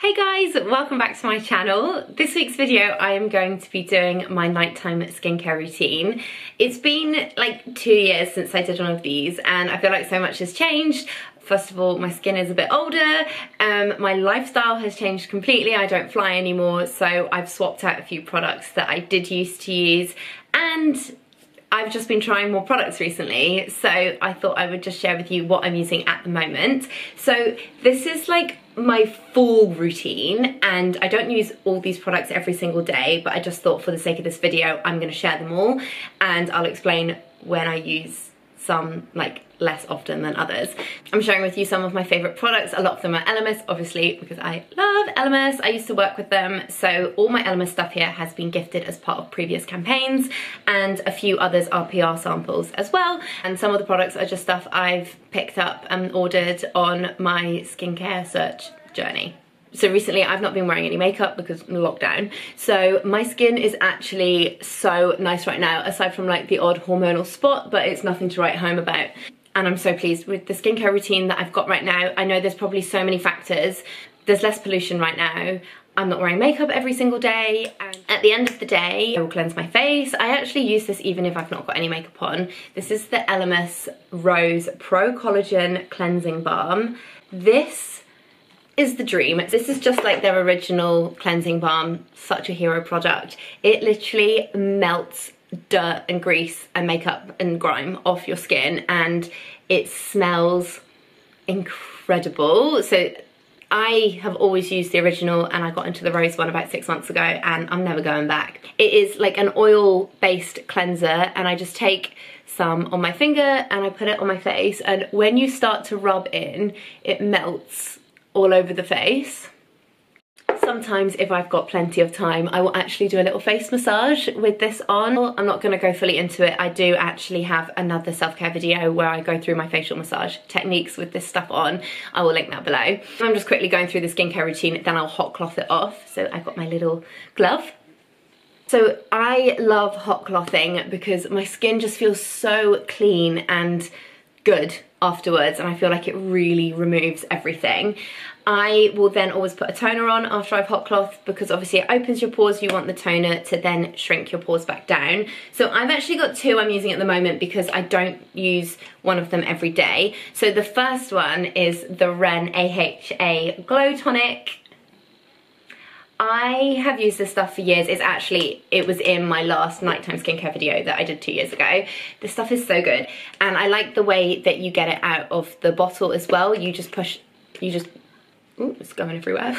Hey guys, welcome back to my channel. This week's video I am going to be doing my nighttime skincare routine. It's been like 2 years since I did one of these and I feel like so much has changed. First of all, my skin is a bit older, my lifestyle has changed completely. I don't fly anymore, so I've swapped out a few products that I did used to use, and I've just been trying more products recently, so I thought I would just share with you what I'm using at the moment. So this is like my full routine, and I don't use all these products every single day, but I just thought for the sake of this video I'm going to share them all, and I'll explain when I use some like less often than others. I'm sharing with you some of my favourite products. A lot of them are Elemis, obviously, because I love Elemis. I used to work with them, so all my Elemis stuff here has been gifted as part of previous campaigns, and a few others are PR samples as well, and some of the products are just stuff I've picked up and ordered on my skincare search journey. So recently I've not been wearing any makeup because of lockdown, so my skin is actually so nice right now, aside from like the odd hormonal spot, but it's nothing to write home about. And I'm so pleased with the skincare routine that I've got right now. I know there's probably so many factors. There's less pollution right now. I'm not wearing makeup every single day, and at the end of the day I will cleanse my face. I actually use this even if I've not got any makeup on. This is the Elemis Rose Pro Collagen Cleansing Balm. This is the dream. This is just like their original cleansing balm, such a hero product. It literally melts dirt and grease and makeup and grime off your skin, and it smells incredible. So I have always used the original, and I got into the rose one about 6 months ago, and I'm never going back. It is like an oil-based cleanser, and I just take some on my finger and I put it on my face, and when you start to rub in, it melts all over the face. Sometimes if I've got plenty of time, I will actually do a little face massage with this on. I'm not going to go fully into it. I do actually have another self-care video where I go through my facial massage techniques with this stuff on. I will link that below. I'm just quickly going through the skincare routine, then I'll hot cloth it off. So I've got my little glove. So I love hot clothing because my skin just feels so clean and good afterwards, and I feel like it really removes everything. I will then always put a toner on after I've hot clothed, because obviously it opens your pores. You want the toner to then shrink your pores back down. So I've actually got two I'm using at the moment because I don't use one of them every day. So the first one is the REN AHA Glow Tonic. I have used this stuff for years. It was in my last nighttime skincare video that I did 2 years ago. This stuff is so good, and I like the way that you get it out of the bottle as well. Ooh, it's going everywhere.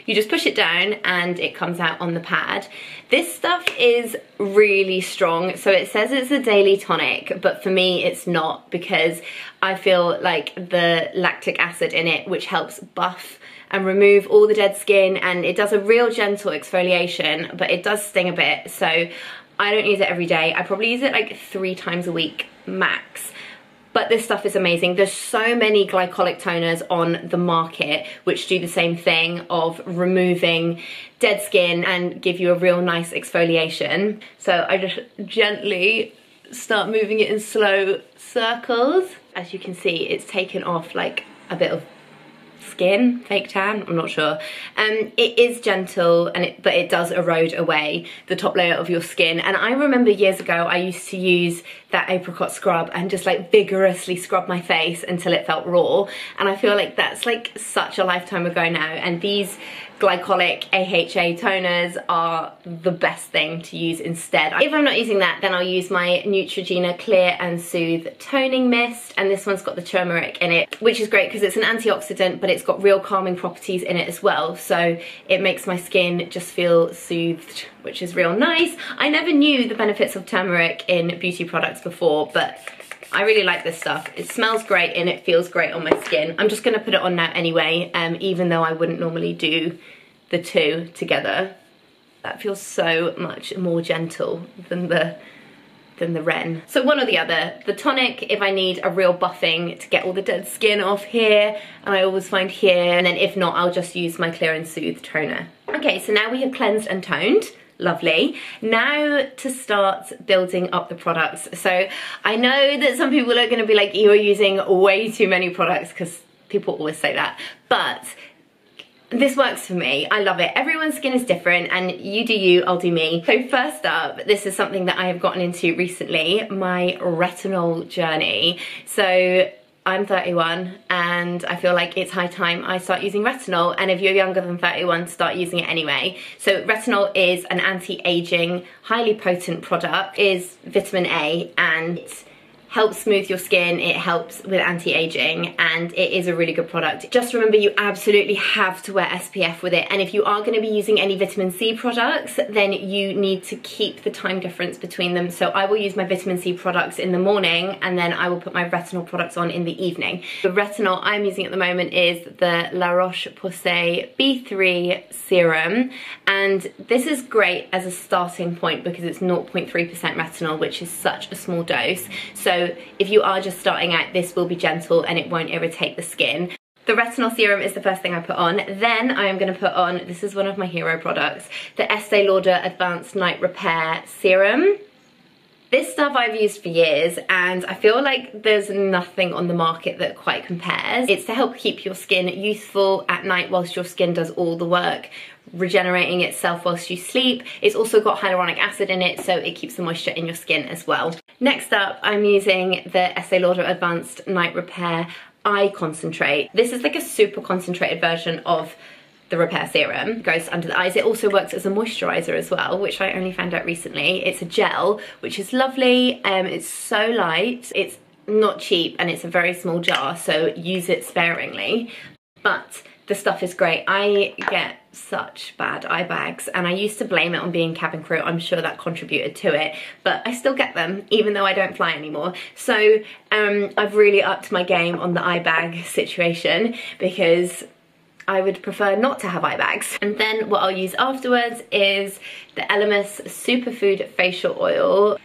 You just push it down and it comes out on the pad. This stuff is really strong. So it says it's a daily tonic, but for me it's not, because I feel like the lactic acid in it, which helps buff and remove all the dead skin, and it does a real gentle exfoliation, but it does sting a bit. So I don't use it every day. I probably use it like 3 times a week max. But this stuff is amazing. There's so many glycolic toners on the market which do the same thing of removing dead skin and give you a real nice exfoliation. So I just gently start moving it in slow circles. As you can see, it's taken off like a bit of skin, fake tan, I'm not sure. It is gentle, but it does erode away the top layer of your skin. And I remember years ago I used to use that apricot scrub and just like vigorously scrub my face until it felt raw, and I feel like that's like such a lifetime ago now, and these glycolic AHA toners are the best thing to use instead. If I'm not using that, then I'll use my Neutrogrena Clear and Soothe Toning Mist, and this one's got the turmeric in it, which is great because it's an antioxidant, but it's got real calming properties in it as well, so it makes my skin just feel soothed, which is real nice. I never knew the benefits of turmeric in beauty products before, but I really like this stuff. It smells great and it feels great on my skin. I'm just gonna put it on now anyway, even though I wouldn't normally do the two together. That feels so much more gentle than the REN. So one or the other. The tonic if I need a real buffing to get all the dead skin off here, and I always find here, and then if not, I'll just use my Clear and Soothe toner. Okay, so now we have cleansed and toned. Lovely. Now to start building up the products. So I know that some people are going to be like, you're using way too many products, because people always say that, but This works for me. I love it. Everyone's skin is different, and you do you, I'll do me. So first up, this is something that I have gotten into recently, my retinol journey. So I'm 31 and I feel like it's high time I start using retinol, and if you're younger than 31, start using it anyway. So retinol is an anti-aging, highly potent product. It is vitamin A and it helps smooth your skin, it helps with anti-aging, and it is a really good product. Just remember, you absolutely have to wear SPF with it, and if you are going to be using any vitamin C products, then you need to keep the time difference between them. So I will use my vitamin C products in the morning, and then I will put my retinol products on in the evening. The retinol I'm using at the moment is the La Roche Posay B3 Serum, and this is great as a starting point because it's 0.3% retinol, which is such a small dose. So if you are just starting out, this will be gentle and it won't irritate the skin. The retinol serum is the first thing I put on. Then I am going to put on, this is one of my hero products, the Estee Lauder Advanced Night Repair Serum. This stuff I've used for years, and I feel like there's nothing on the market that quite compares. It's to help keep your skin youthful at night whilst your skin does all the work, regenerating itself whilst you sleep. It's also got hyaluronic acid in it, so it keeps the moisture in your skin as well. Next up, I'm using the Estee Lauder Advanced Night Repair Eye Concentrate. This is like a super concentrated version of the repair serum. It goes under the eyes. It also works as a moisturizer as well, which I only found out recently. It's a gel, which is lovely. It's so light. It's not cheap, and it's a very small jar, so use it sparingly. But the stuff is great. I get such bad eye bags, and I used to blame it on being cabin crew. I'm sure that contributed to it, but I still get them even though I don't fly anymore. So I've really upped my game on the eye bag situation because I would prefer not to have eye bags. And then what I'll use afterwards is the Elemis Superfood Facial Oil.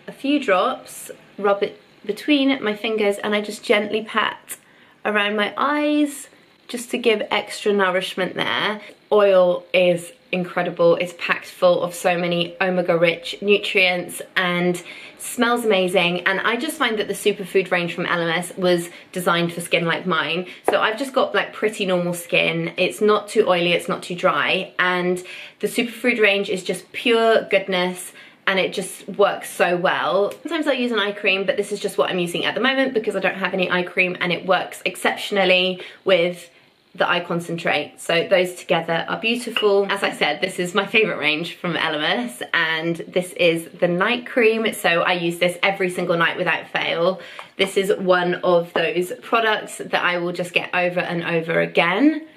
A few drops, rub it between my fingers, and I just gently pat around my eyes just to give extra nourishment there. Oil is incredible. It's packed full of so many omega-rich nutrients and smells amazing. And I just find that the superfood range from Elemis was designed for skin like mine. So I've just got like pretty normal skin. It's not too oily, it's not too dry. And the superfood range is just pure goodness, and it just works so well. Sometimes I'll use an eye cream, but this is just what I'm using at the moment because I don't have any eye cream, and it works exceptionally with the eye concentrate. So those together are beautiful. As I said, this is my favorite range from Elemis, and this is the night cream. So I use this every single night without fail. This is one of those products that I will just get over and over again.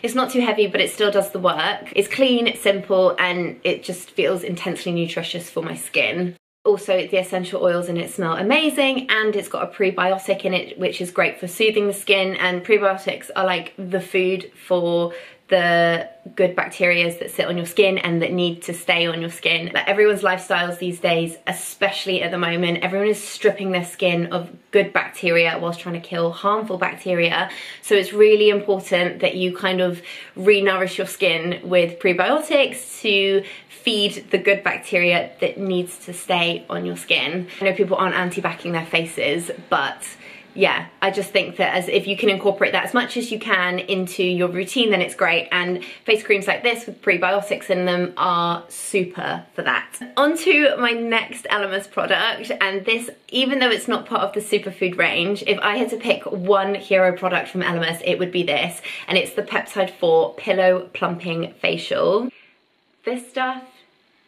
It's not too heavy, but it still does the work. It's clean, it's simple, and it just feels intensely nutritious for my skin. Also, the essential oils in it smell amazing, and it's got a prebiotic in it, which is great for soothing the skin, and prebiotics are like the food for the good bacteria that sit on your skin and that need to stay on your skin. Like everyone's lifestyles these days, especially at the moment, everyone is stripping their skin of good bacteria whilst trying to kill harmful bacteria. So it's really important that you kind of re-nourish your skin with prebiotics to feed the good bacteria that needs to stay on your skin. I know people aren't anti-backing their faces, but yeah, I just think that as if you can incorporate that as much as you can into your routine, then it's great. And face creams like this with prebiotics in them are super for that. On to my next Elemis product, and this, even though it's not part of the superfood range, if I had to pick one hero product from Elemis, it would be this, and it's the Peptide 4 Pillow Plumping Facial. This stuff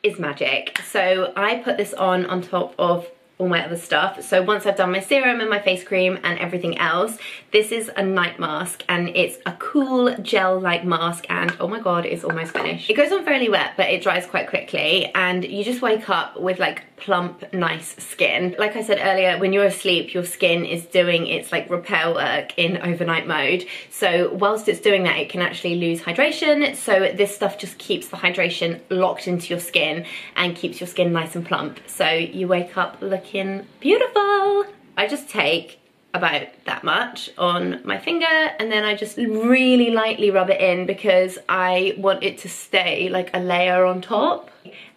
is magic. So I put this on top of all my other stuff. So once I've done my serum and my face cream and everything else, this is a night mask, and it's a cool gel-like mask, and oh my god, it's almost finished. It goes on fairly wet, but it dries quite quickly, and you just wake up with like plump, nice skin. Like I said earlier, when you're asleep, your skin is doing its like repair work in overnight mode. So whilst it's doing that, it can actually lose hydration. So this stuff just keeps the hydration locked into your skin and keeps your skin nice and plump. So you wake up looking beautiful. I just take about that much on my finger, and then I just really lightly rub it in because I want it to stay like a layer on top.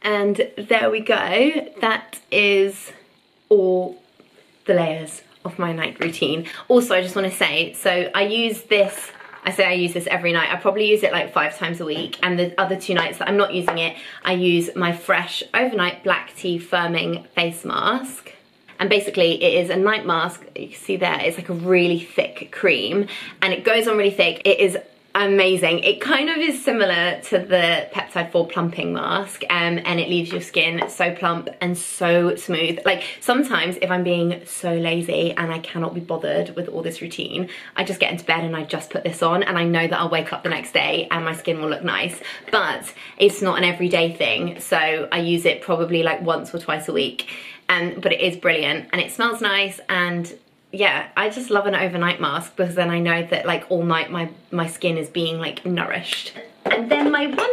And there we go. That is all the layers of my night routine. Also, I just want to say, so I use this I say I use this every night. I probably use it like 5 times a week, and the other 2 nights that I'm not using it, I use my Fresh Overnight Black Tea Firming Face Mask. And basically it is a night mask. You can see there, it's like a really thick cream and it goes on really thick. It is amazing. It kind of is similar to the Peptide 4 plumping mask, and it leaves your skin so plump and so smooth. Like sometimes if I'm being so lazy and I cannot be bothered with all this routine, I just get into bed and I just put this on, and I know that I'll wake up the next day and my skin will look nice. But it's not an everyday thing, so I use it probably like once or twice a week. But it is brilliant and it smells nice, and yeah, I just love an overnight mask because then I know that like all night my skin is being like nourished. And then my one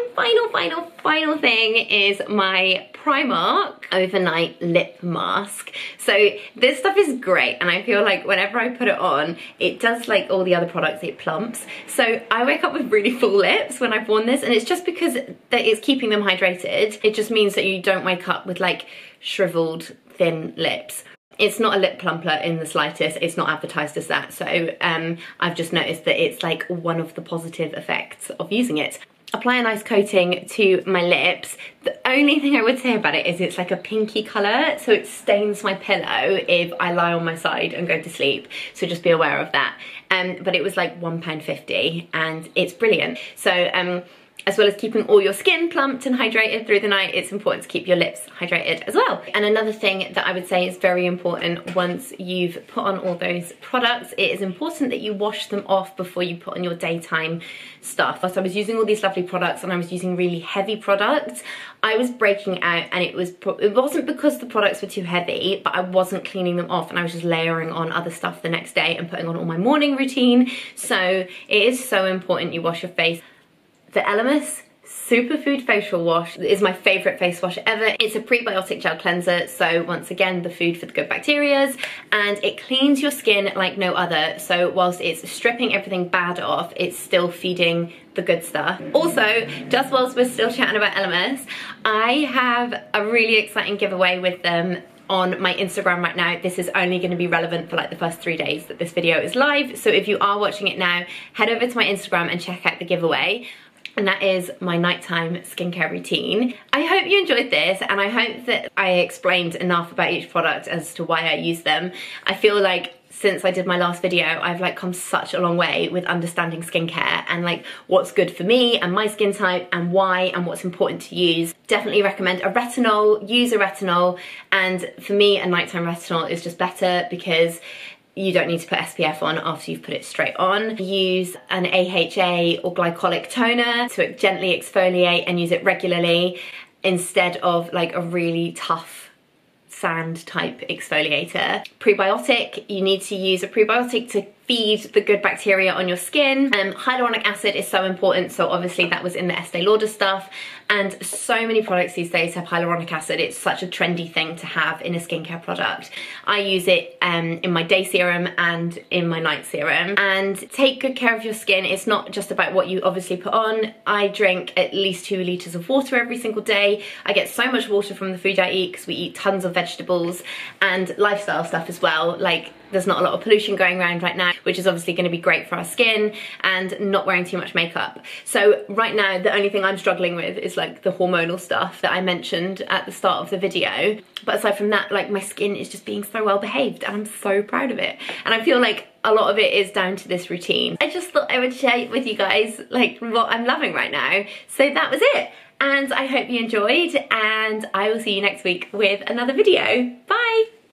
final thing is my Primark Overnight Lip Mask. So this stuff is great, and I feel like whenever I put it on, it does like all the other products, it plumps. So I wake up with really full lips when I've worn this, and it's just because that it's keeping them hydrated. It just means that you don't wake up with like shriveled thin lips. It's not a lip plumper in the slightest. It's not advertised as that. So I've just noticed that it's like one of the positive effects of using it. Apply a nice coating to my lips. The only thing I would say about it is it's like a pinky colour, so it stains my pillow if I lie on my side and go to sleep. So just be aware of that. But it was like £1.50 and it's brilliant. So as well as keeping all your skin plumped and hydrated through the night, it's important to keep your lips hydrated as well. And another thing that I would say is very important once you've put on all those products, it is important that you wash them off before you put on your daytime stuff. So I was using all these lovely products and I was using really heavy products. I was breaking out, and it wasn't because the products were too heavy, but I wasn't cleaning them off and I was just layering on other stuff the next day and putting on all my morning routine. So it is so important you wash your face. The Elemis Superfood Facial Wash is my favourite face wash ever. It's a prebiotic gel cleanser, so once again, the food for the good bacteria, and it cleans your skin like no other. So whilst it's stripping everything bad off, it's still feeding the good stuff. Also, just whilst we're still chatting about Elemis, I have a really exciting giveaway with them on my Instagram right now. This is only going to be relevant for like the first 3 days that this video is live. So if you are watching it now, head over to my Instagram and check out the giveaway. And that is my nighttime skincare routine. I hope you enjoyed this, and I hope that I explained enough about each product as to why I use them. I feel like since I did my last video, I've like come such a long way with understanding skincare and like what's good for me and my skin type and why and what's important to use. Definitely recommend a retinol, use a retinol, and for me a nighttime retinol is just better because you don't need to put SPF on after you've put it straight on. Use an AHA or glycolic toner to gently exfoliate and use it regularly instead of like a really tough sand type exfoliator. Prebiotic, you need to use a prebiotic to feed the good bacteria on your skin. Hyaluronic acid is so important, so obviously that was in the Estee Lauder stuff, and so many products these days have hyaluronic acid. It's such a trendy thing to have in a skincare product. I use it in my day serum and in my night serum. And take good care of your skin. It's not just about what you obviously put on. I drink at least 2 litres of water every single day. I get so much water from the food I eat because we eat tons of vegetables and lifestyle stuff as well. Like, there's not a lot of pollution going around right now, which is obviously going to be great for our skin, and not wearing too much makeup. So right now the only thing I'm struggling with is like the hormonal stuff that I mentioned at the start of the video. But aside from that, like my skin is just being so well behaved and I'm so proud of it. And I feel like a lot of it is down to this routine. I just thought I would share with you guys like what I'm loving right now. So that was it. And I hope you enjoyed, and I will see you next week with another video. Bye!